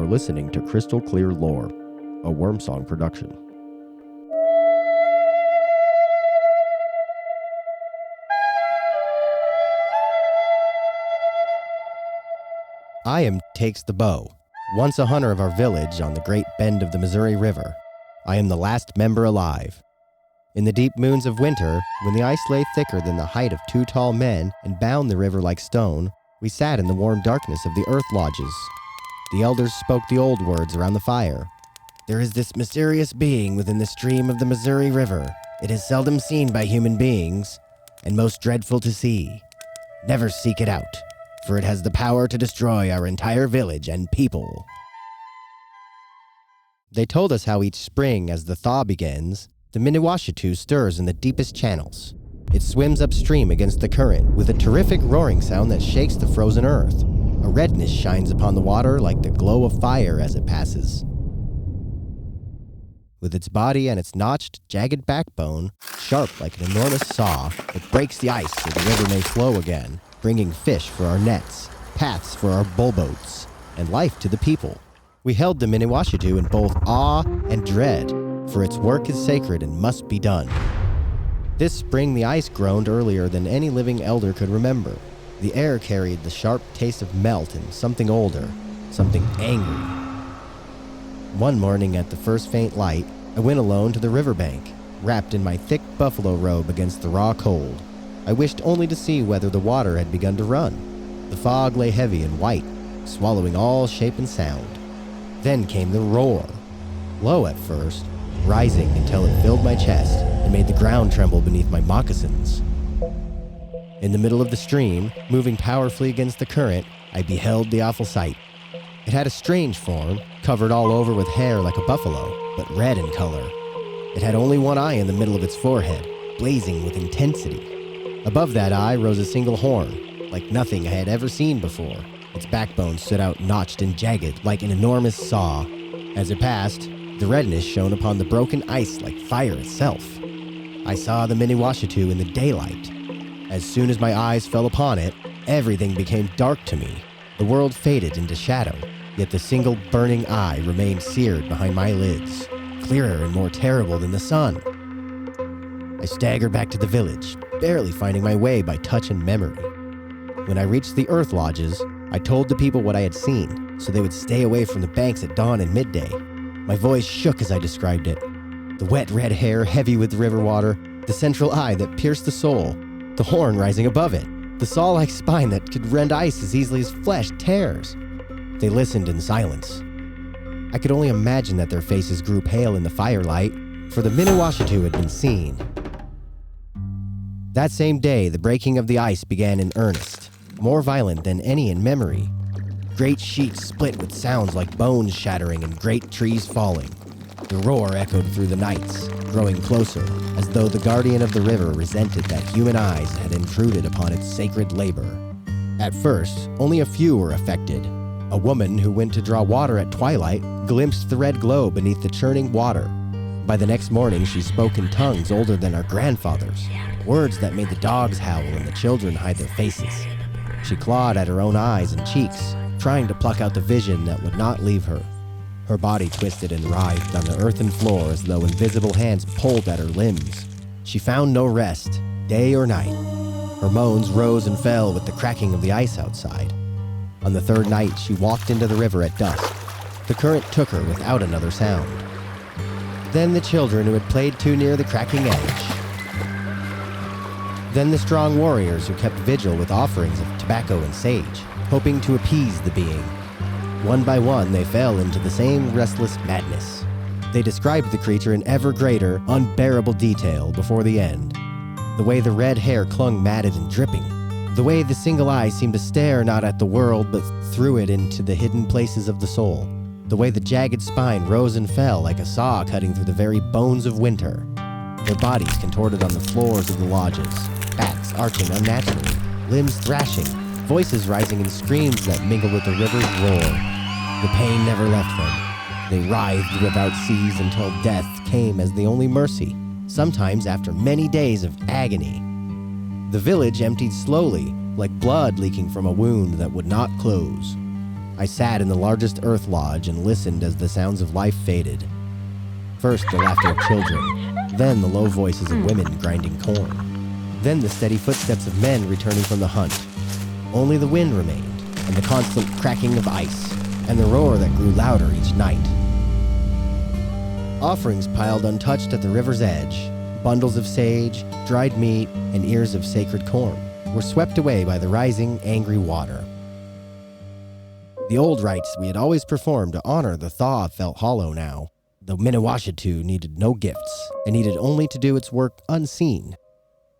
listening to Crystal Clear Lore, a Wormsong production. I am Takes the Bow, once a hunter of our village on the great bend of the Missouri River. I am the last member alive. In the deep moons of winter, when the ice lay thicker than the height of 2 tall men and bound the river like stone, we sat in the warm darkness of the earth lodges. The elders spoke the old words around the fire. There is this mysterious being within the stream of the Missouri River. It is seldom seen by human beings, and most dreadful to see. Never seek it out, for it has the power to destroy our entire village and people. They told us how each spring, as the thaw begins, the Miniwashitu stirs in the deepest channels. It swims upstream against the current with a terrific roaring sound that shakes the frozen earth. A redness shines upon the water like the glow of fire as it passes. With its body and its notched, jagged backbone, sharp like an enormous saw, it breaks the ice so the river may flow again, bringing fish for our nets, paths for our bullboats, and life to the people. We held the Miniwashitu in both awe and dread, for its work is sacred and must be done. This spring the ice groaned earlier than any living elder could remember. The air carried the sharp taste of melt and something older, something angry. One morning at the first faint light, I went alone to the riverbank, wrapped in my thick buffalo robe against the raw cold. I wished only to see whether the water had begun to run. The fog lay heavy and white, swallowing all shape and sound. Then came the roar, low at first, rising until it filled my chest and made the ground tremble beneath my moccasins. In the middle of the stream, moving powerfully against the current, I beheld the awful sight. It had a strange form, covered all over with hair like a buffalo, but red in color. It had only one eye in the middle of its forehead, blazing with intensity. Above that eye rose a single horn, like nothing I had ever seen before. Its backbone stood out notched and jagged like an enormous saw. As it passed, the redness shone upon the broken ice like fire itself. I saw the Miniwashitu in the daylight. As soon as my eyes fell upon it, everything became dark to me. The world faded into shadow, yet the single burning eye remained seared behind my lids, clearer and more terrible than the sun. I staggered back to the village, barely finding my way by touch and memory. When I reached the earth lodges, I told the people what I had seen, so they would stay away from the banks at dawn and midday. My voice shook as I described it. The wet red hair heavy with river water, the central eye that pierced the soul, the horn rising above it, the saw-like spine that could rend ice as easily as flesh tears. They listened in silence. I could only imagine that their faces grew pale in the firelight, for the Miniwashitu had been seen. That same day, the breaking of the ice began in earnest, more violent than any in memory. Great sheets split with sounds like bones shattering and great trees falling. The roar echoed through the nights, growing closer, as though the guardian of the river resented that human eyes had intruded upon its sacred labor. At first, only a few were affected. A woman who went to draw water at twilight glimpsed the red glow beneath the churning water. By the next morning, she spoke in tongues older than our grandfathers, words that made the dogs howl and the children hide their faces. She clawed at her own eyes and cheeks, trying to pluck out the vision that would not leave her. Her body twisted and writhed on the earthen floor as though invisible hands pulled at her limbs. She found no rest, day or night. Her moans rose and fell with the cracking of the ice outside. On the third night, she walked into the river at dusk. The current took her without another sound. Then the children who had played too near the cracking edge. Then the strong warriors who kept vigil with offerings of tobacco and sage, hoping to appease the being. One by one, they fell into the same restless madness. They described the creature in ever greater, unbearable detail before the end. The way the red hair clung matted and dripping. The way the single eye seemed to stare not at the world, but through it into the hidden places of the soul. The way the jagged spine rose and fell like a saw cutting through the very bones of winter. Their bodies contorted on the floors of the lodges, backs arching unnaturally, limbs thrashing, voices rising in screams that mingled with the river's roar. The pain never left them. They writhed without cease until death came as the only mercy, sometimes after many days of agony. The village emptied slowly, like blood leaking from a wound that would not close. I sat in the largest earth lodge and listened as the sounds of life faded. First, the laughter of children, then the low voices of women grinding corn, then the steady footsteps of men returning from the hunt. Only the wind remained, and the constant cracking of ice, and the roar that grew louder each night. Offerings piled untouched at the river's edge, bundles of sage, dried meat, and ears of sacred corn were swept away by the rising, angry water. The old rites we had always performed to honor the thaw felt hollow now. The Miniwashitu needed no gifts, and needed only to do its work unseen.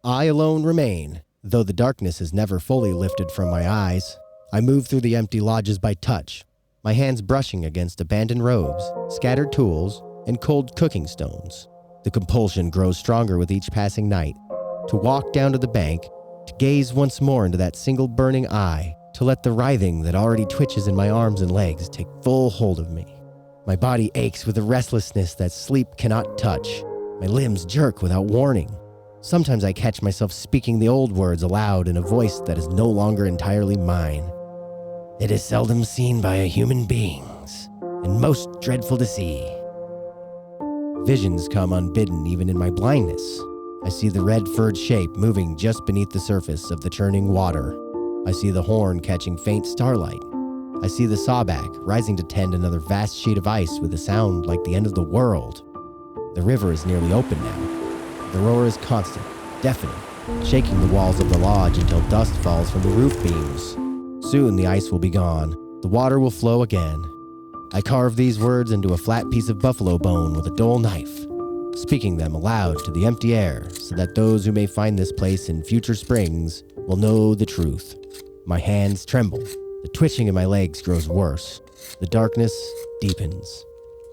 I alone remain, though the darkness is never fully lifted from my eyes. I move through the empty lodges by touch, my hands brushing against abandoned robes, scattered tools, and cold cooking stones. The compulsion grows stronger with each passing night, to walk down to the bank, to gaze once more into that single burning eye, to let the writhing that already twitches in my arms and legs take full hold of me. My body aches with a restlessness that sleep cannot touch. My limbs jerk without warning. Sometimes I catch myself speaking the old words aloud in a voice that is no longer entirely mine. It is seldom seen by human beings, and most dreadful to see. Visions come unbidden even in my blindness. I see the red furred shape moving just beneath the surface of the churning water. I see the horn catching faint starlight. I see the sawback rising to tend another vast sheet of ice with a sound like the end of the world. The river is nearly open now. The roar is constant, deafening, shaking the walls of the lodge until dust falls from the roof beams. Soon the ice will be gone. The water will flow again. I carve these words into a flat piece of buffalo bone with a dull knife, speaking them aloud to the empty air so that those who may find this place in future springs will know the truth. My hands tremble. The twitching in my legs grows worse. The darkness deepens.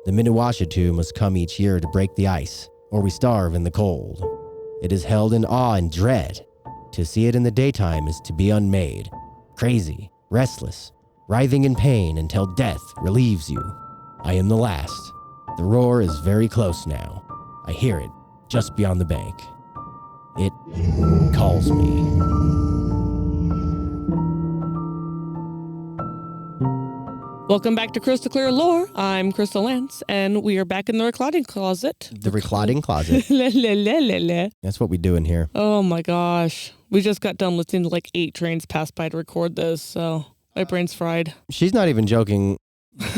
The Miniwashitu must come each year to break the ice, or we starve in the cold. It is held in awe and dread. To see it in the daytime is to be unmade, crazy, restless, writhing in pain until death relieves you. I am the last. The roar is very close now. I hear it just beyond the bank. It calls me. Welcome back to Crystal Clear Lore. I'm Crystal Lance, and we are back in the recording closet. The recording closet. La, la, la, la, la. That's what we do in here. Oh my gosh. We just got done listening to like 8 trains pass by to record this, so my brain's fried. She's not even joking.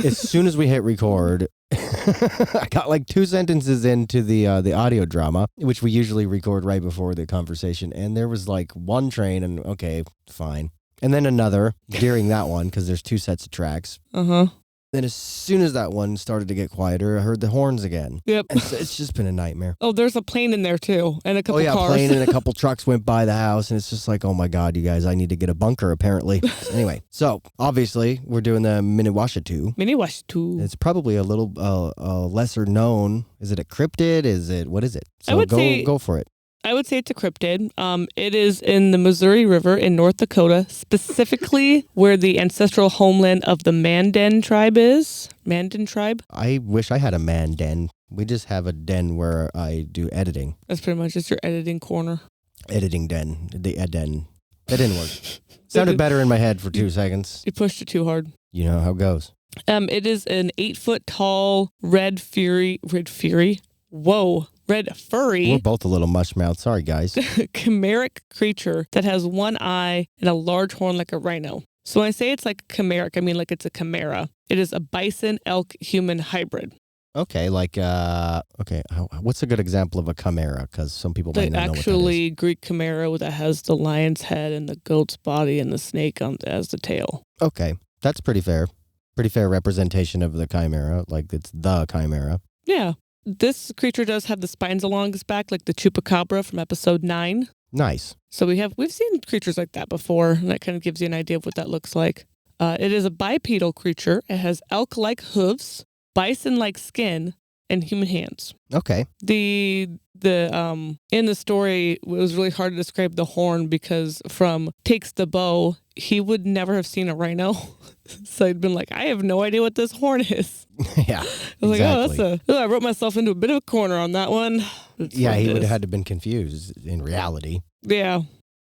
As soon as we hit record, I got like 2 sentences into the audio drama, which we usually record right before the conversation, and there was like 1 train, and okay, fine. And then another during that one, because there's 2 sets of tracks. Then as soon as that one started to get quieter, I heard the horns again. Yep. And so it's just been a nightmare. Oh, there's a plane in there too, and a couple cars. A plane and a couple trucks went by the house, and it's just like, oh my God, you guys, I need to get a bunker apparently. Anyway, so obviously we're doing the Miniwashitu. Miniwashitu. It's probably a little lesser known. Is it a cryptid? What is it? So I would say, go for it. I would say it's a cryptid. It is in the Missouri River in North Dakota, specifically where the ancestral homeland of the Mandan tribe is. Mandan tribe? I wish I had a Mandan. We just have a den where I do editing. That's pretty much just your editing corner. Editing den. The den. That didn't work. Sounded better in my head for 2 seconds. You pushed it too hard. You know how it goes. It is an 8-foot tall red furry. Red furry. We're both a little mush-mouthed. Sorry, guys. Chimeric creature that has 1 eye and a large horn like a rhino. So when I say it's like chimeric, I mean like it's a chimera. It is a bison elk human hybrid. Okay, what's a good example of a chimera? Because some people might not know what that is. Actually, Greek chimera that has the lion's head and the goat's body and the snake as the tail. Okay, that's pretty fair. Pretty fair representation of the chimera. Like it's the chimera. Yeah. This creature does have the spines along its back, like the chupacabra from episode 9. Nice. So we've seen creatures like that before, and that kind of gives you an idea of what that looks like. It is a bipedal creature. It has elk-like hooves, bison-like skin, and human hands. Okay. In the story, it was really hard to describe the horn because from Takes the Bow, he would never have seen a rhino. So he'd been like, I have no idea what this horn is. Yeah. I was like, I wrote myself into a bit of a corner on that one. Yeah, he would have had to been confused in reality. Yeah.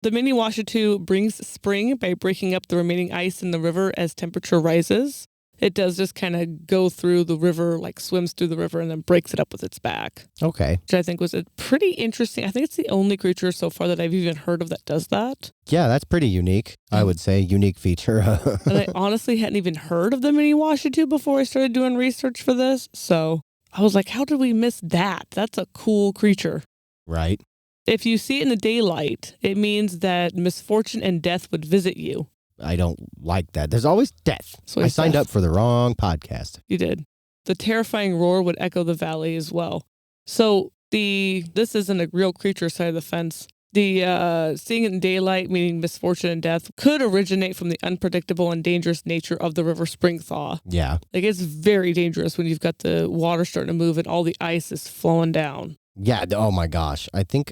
The Miniwashitu brings spring by breaking up the remaining ice in the river as temperature rises. It does just kind of go through the river, like swims through the river and then breaks it up with its back. Okay. Which I think was a pretty interesting. I think it's the only creature so far that I've even heard of that does that. Yeah, that's pretty unique. I would say unique feature. And I honestly hadn't even heard of the Miniwashitu before I started doing research for this. So I was like, how did we miss that? That's a cool creature. Right. If you see it in the daylight, it means that misfortune and death would visit you. I don't like that. There's always death. I signed up for the wrong podcast. You did. The terrifying roar would echo the valley as well. So this isn't a real creature side of the fence. The seeing it in daylight, meaning misfortune and death, could originate from the unpredictable and dangerous nature of the river spring thaw. Yeah. Like it's very dangerous when you've got the water starting to move and all the ice is flowing down. Yeah. Oh my gosh. I think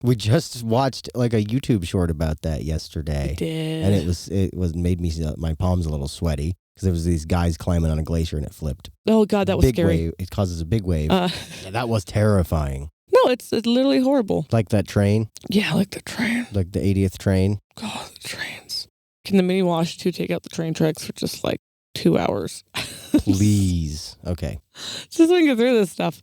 we just watched like a YouTube short about that yesterday. We did. And it was made me my palms a little sweaty because there was these guys climbing on a glacier and it flipped. Oh God, that was big scary. Wave. It causes a big wave. Yeah, that was terrifying. No, it's literally horrible. Like that train? Yeah, like the train. Like the 80th train? God, the trains. Can the Miniwashitu take out the train tracks for just like 2 hours? Please. Okay. Just so we can get through this stuff.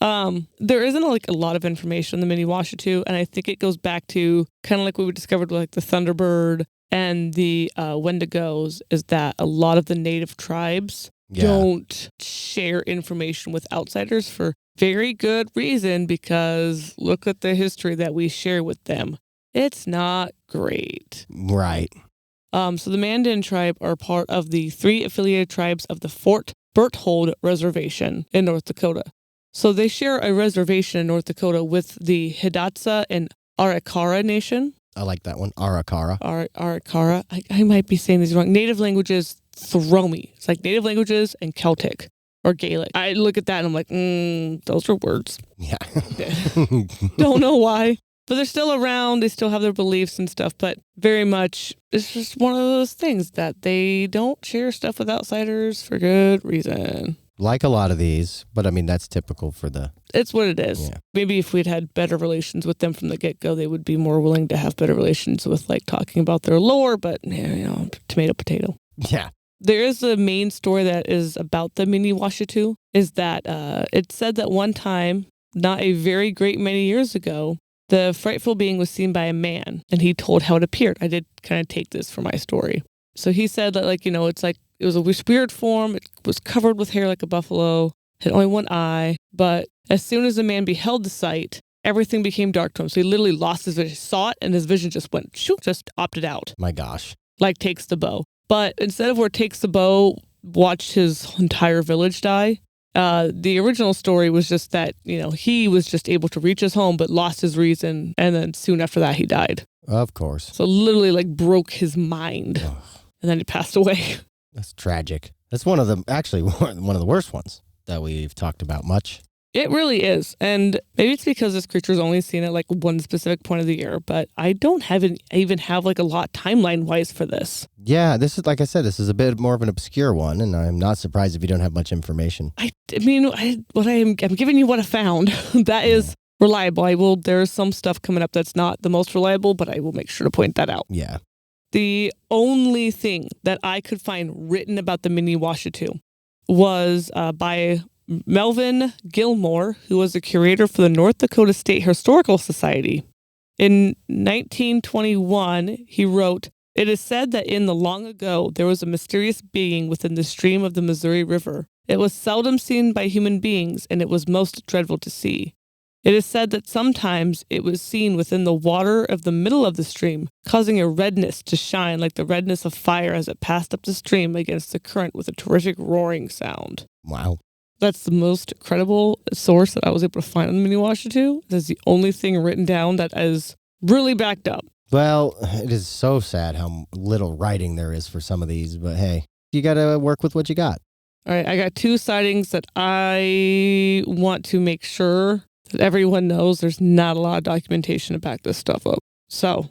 There isn't like a lot of information on the Miniwashitu, and I think it goes back to kind of like what we discovered with like the Thunderbird and the Wendigos, is that a lot of the native tribes don't share information with outsiders for very good reason, because look at the history that we share with them. It's not great. Right. So the Mandan tribe are part of the 3 affiliated tribes of the Fort Berthold Reservation in North Dakota. So they share a reservation in North Dakota with the Hidatsa and Arikara Nation. I like that one. Arikara. Arikara. I might be saying these wrong. Native languages throw me. It's like native languages and Celtic or Gaelic. I look at that and I'm like, those are words. Yeah. Don't know why. But they're still around. They still have their beliefs and stuff. But very much, it's just one of those things that they don't share stuff with outsiders for good reason. Like a lot of these, but I mean, that's typical for the... It's what it is. Yeah. Maybe if we'd had better relations with them from the get-go, they would be more willing to have better relations with like talking about their lore, but tomato, potato. Yeah. There is a main story that is about the Miniwashitu, is that it said that one time, not a very great many years ago, the frightful being was seen by a man, and he told how it appeared. I did kind of take this for my story. So he said that it's like, it was a weird form. It was covered with hair like a buffalo, had only one eye. But as soon as the man beheld the sight, everything became dark to him. So he literally lost his vision. He saw it, and his vision just went, just opted out. My gosh. Like Takes the Bow. But instead of where Takes the Bow watched his entire village die, the original story was just that, he was just able to reach his home, but lost his reason. And then soon after that, he died. Of course. So literally like broke his mind. Ugh. And then he passed away. That's tragic. That's one of the worst ones that we've talked about much. It really is. And maybe it's because this creature's only seen at like one specific point of the year, but I don't even have like a lot timeline-wise for this. Yeah, this is, like I said, this is a bit more of an obscure one, and I'm not surprised if you don't have much information. I'm giving you what I found. That is reliable. There's some stuff coming up that's not the most reliable, but I will make sure to point that out. Yeah. The only thing that I could find written about the Miniwashitu was by Melvin Gilmore, who was the curator for the North Dakota State Historical Society. In 1921, he wrote, "It is said that in the long ago, there was a mysterious being within the stream of the Missouri River. It was seldom seen by human beings, and it was most dreadful to see. It is said that sometimes it was seen within the water of the middle of the stream, causing a redness to shine like the redness of fire as it passed up the stream against the current with a terrific roaring sound." Wow. That's the most credible source that I was able to find on the Miniwashitu. That's the only thing written down that is really backed up. Well, it is so sad how little writing there is for some of these, but hey, you got to work with what you got. All right, I got 2 sightings that I want to make sure that everyone knows there's not a lot of documentation to back this stuff up. So,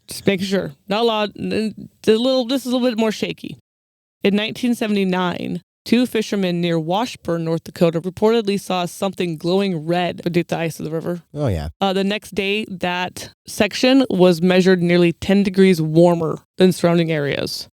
just make sure. Not a lot. This is a little bit more shaky. In 1979, 2 fishermen near Washburn, North Dakota, reportedly saw something glowing red beneath the ice of the river. Oh, yeah. The next day, that section was measured nearly 10 degrees warmer than surrounding areas.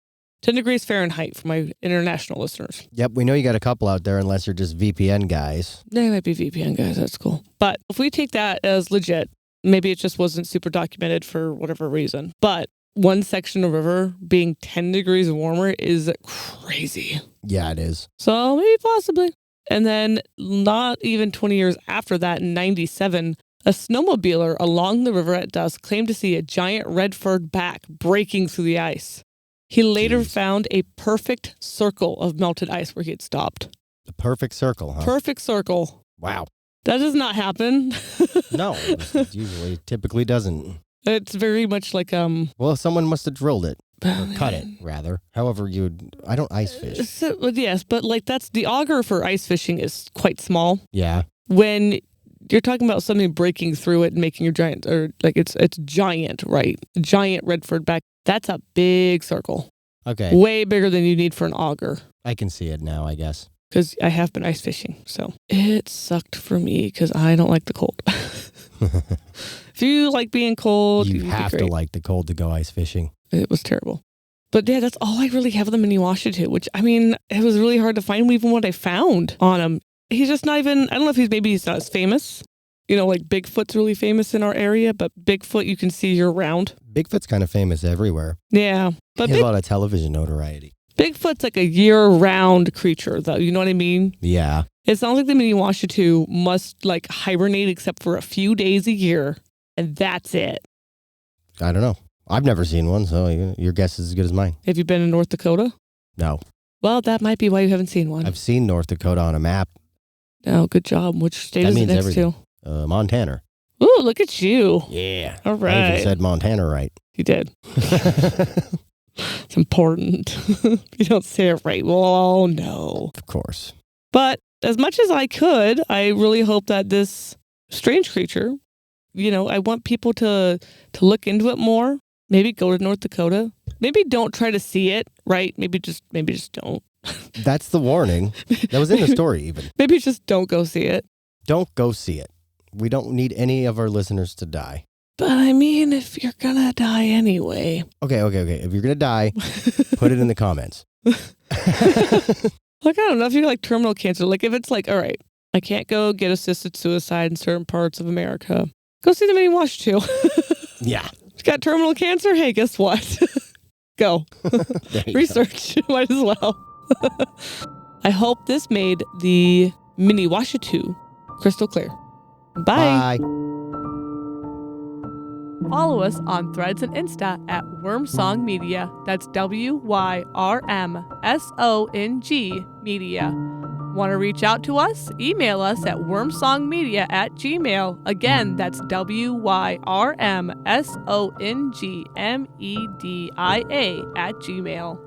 10 degrees Fahrenheit for my international listeners. Yep, we know you got a couple out there unless you're just VPN guys. They might be VPN guys, that's cool. But if we take that as legit, maybe it just wasn't super documented for whatever reason. But one section of river being 10 degrees warmer is crazy. Yeah, it is. So maybe possibly. And then not even 20 years after that, in 97, a snowmobiler along the river at dusk claimed to see a giant red-furred back breaking through the ice. He later found a perfect circle of melted ice where he had stopped. The perfect circle, huh? Perfect circle. Wow. That does not happen. No, it usually typically doesn't. It's very much like Well, someone must have drilled it. Or cut it, rather. However I don't ice fish. So, yes, but like that's the auger for ice fishing is quite small. Yeah. When you're talking about something breaking through it and making your giant, or like it's giant, right? Giant red-furred back. That's a big circle. Okay. Way bigger than you need for an auger. I can see it now, I guess. Because I have been ice fishing. So it sucked for me because I don't like the cold. If you like being cold, you have to like the cold to go ice fishing. It was terrible. But yeah, that's all I really have of the Miniwashitu, which, I mean, it was really hard to find even what I found on him. He's just not even, I don't know if he's not as famous. You know, like Bigfoot's really famous in our area, but Bigfoot you can see year round. Bigfoot's kind of famous everywhere. Yeah. But he has a lot of television notoriety. Bigfoot's like a year-round creature, though. You know what I mean? Yeah. It sounds like the Miniwashitu must like hibernate except for a few days a year, and that's it. I don't know. I've never seen one, so your guess is as good as mine. Have you been in North Dakota? No. Well, that might be why you haven't seen one. I've seen North Dakota on a map. Oh, good job. Which state is it next everything. to? Montana. Ooh, look at you. Yeah. All right. I even said Montana right. You did. It's important. You don't say it right. Well, no. Of course. But as much as I could, I really hope that this strange creature, you know, I want people to look into it more. Maybe go to North Dakota. Maybe don't try to see it, right? Maybe just don't. That's the warning. That was in the story even. Maybe just don't go see it. Don't go see it. We don't need any of our listeners to die. But I mean, if you're going to die anyway. Okay. If you're going to die, put it in the comments. Like, I don't know if you're like terminal cancer. Like if it's like, all right, I can't go get assisted suicide in certain parts of America. Go see the Miniwashitu. Yeah. You got terminal cancer? Hey, guess what? Go. Research. Might as well. I hope this made the Miniwashitu crystal clear. Bye. Follow us on Threads and Insta at Wormsong Media. That's WYRMSONG Media. Want to reach out to us? Email us at wormsongmedia@gmail. Again, that's WYRMSONGMEDIA@gmail.